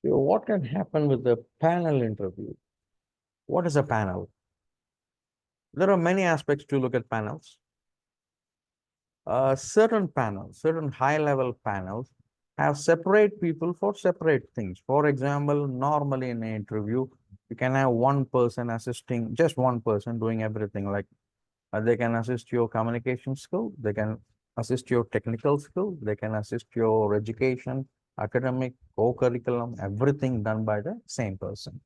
So what can happen with the panel interview? What is a panel? There are many aspects to look at panels. Certain high-level panels have separate people for separate things. For example, normally in an interview, you can have one person assisting, just one person doing everything. Like they can assist your communication skill, they can assist your technical skill, they can assist your education, academic, co-curriculum, everything done by the same person.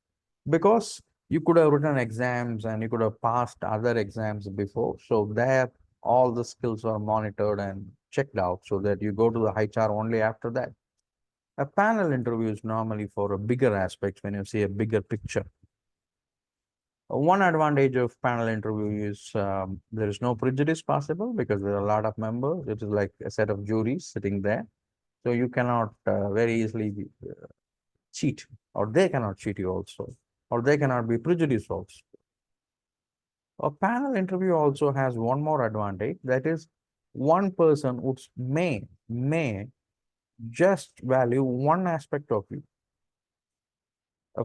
Because you could have written exams and you could have passed other exams before. So there, all the skills are monitored and checked out so that you go to the HR only after that. A panel interview is normally for a bigger aspect when you see a bigger picture. One advantage of panel interview is there is no prejudice possible because there are a lot of members. It is like a set of juries sitting there. So you cannot very easily cheat, or they cannot cheat you also, or they cannot be prejudiced also. A panel interview also has one more advantage, that is one person would may just value one aspect of you.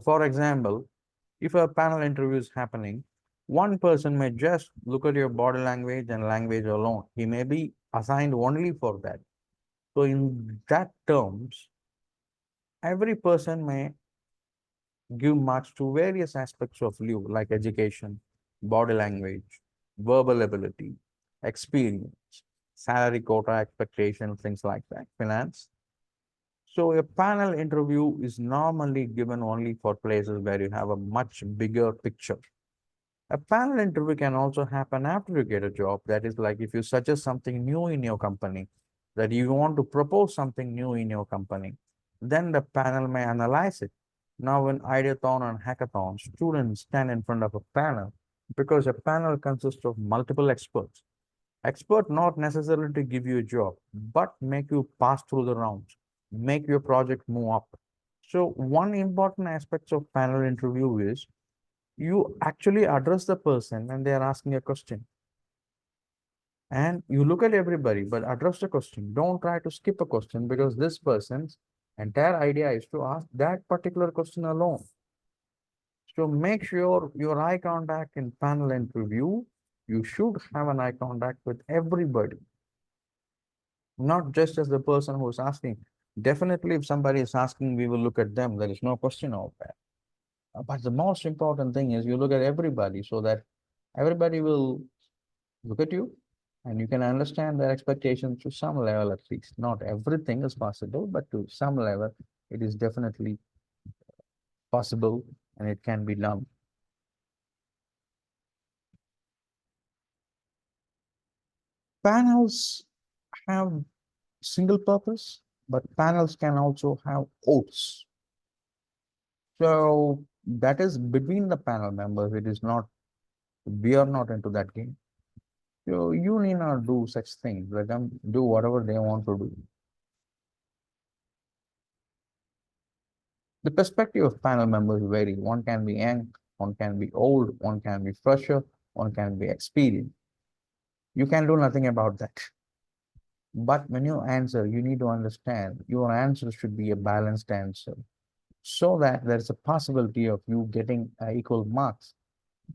For example, if a panel interview is happening, one person may just look at your body language and language alone. He may be assigned only for that. So in that terms, every person may give marks to various aspects of you, like education, body language, verbal ability, experience, salary quota expectation, things like that, finance. So a panel interview is normally given only for places where you have a much bigger picture. A panel interview can also happen after you get a job. That is like if you suggest something new in your company, that you want to propose something new in your company, then the panel may analyze it. Now in Ideathon and Hackathon, students stand in front of a panel because a panel consists of multiple experts. Expert not necessarily to give you a job, but make you pass through the rounds, make your project move up. So one important aspect of panel interview is you actually address the person and they are asking a question. And you look at everybody, but address the question. Don't try to skip a question because this person's entire idea is to ask that particular question alone. So make sure your eye contact in panel interview, you should have an eye contact with everybody, not just as the person who is asking. Definitely, if somebody is asking, we will look at them. There is no question of that. But the most important thing is you look at everybody so that everybody will look at you and you can understand their expectations to some level at least. Not everything is possible, but to some level, it is definitely possible and it can be done. Panels have single purpose, but panels can also have oaths. So that is between the panel members. It is not, we are not into that game. So you need not do such things. Let them do whatever they want to do. The perspective of panel members vary. One can be young, one can be old, one can be fresher, one can be experienced. You can do nothing about that. But when you answer, you need to understand your answer should be a balanced answer so that there's a possibility of you getting equal marks.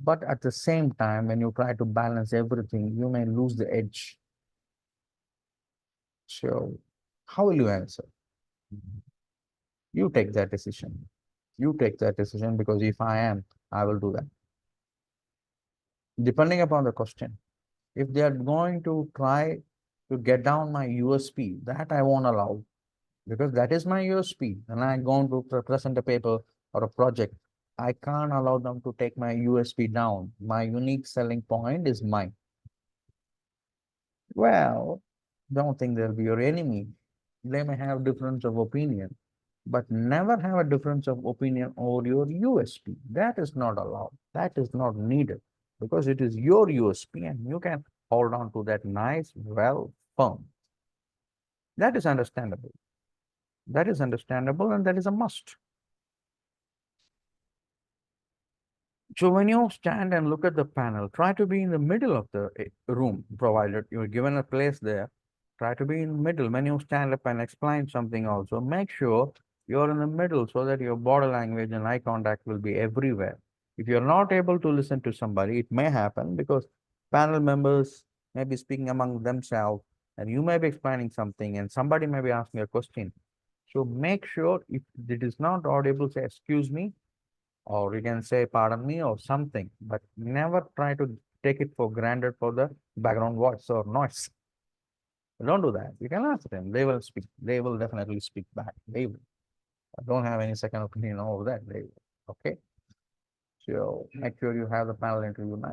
But at the same time, when you try to balance everything, you may lose the edge. So how will you answer? You take that decision. You take that decision because if I am, I will do that. Depending upon the question. If they are going to try to get down my USP, that I won't allow because that is my USP. And I'm going to present a paper or a project. I can't allow them to take my USP down. My unique selling point is mine. Well, don't think they'll be your enemy. They may have difference of opinion, but never have a difference of opinion over your USP. That is not allowed. That is not needed because it is your USP and you can hold on to that nice, well, firm. That is understandable. That is understandable and that is a must. So when you stand and look at the panel, try to be in the middle of the room, provided you're given a place there. Try to be in the middle. When you stand up and explain something also, make sure You're in the middle so that your body language and eye contact will be everywhere. If you're not able to listen to somebody, it may happen because panel members may be speaking among themselves and you may be explaining something and somebody may be asking a question. So make sure if it is not audible, say, excuse me, or you can say, pardon me, or something, but never try to take it for granted for the background voice or noise. Don't do that. You can ask them. They will speak. They will definitely speak back. They will. Don't have any second opinion over that. They will. Okay. So make sure you have the panel interview night.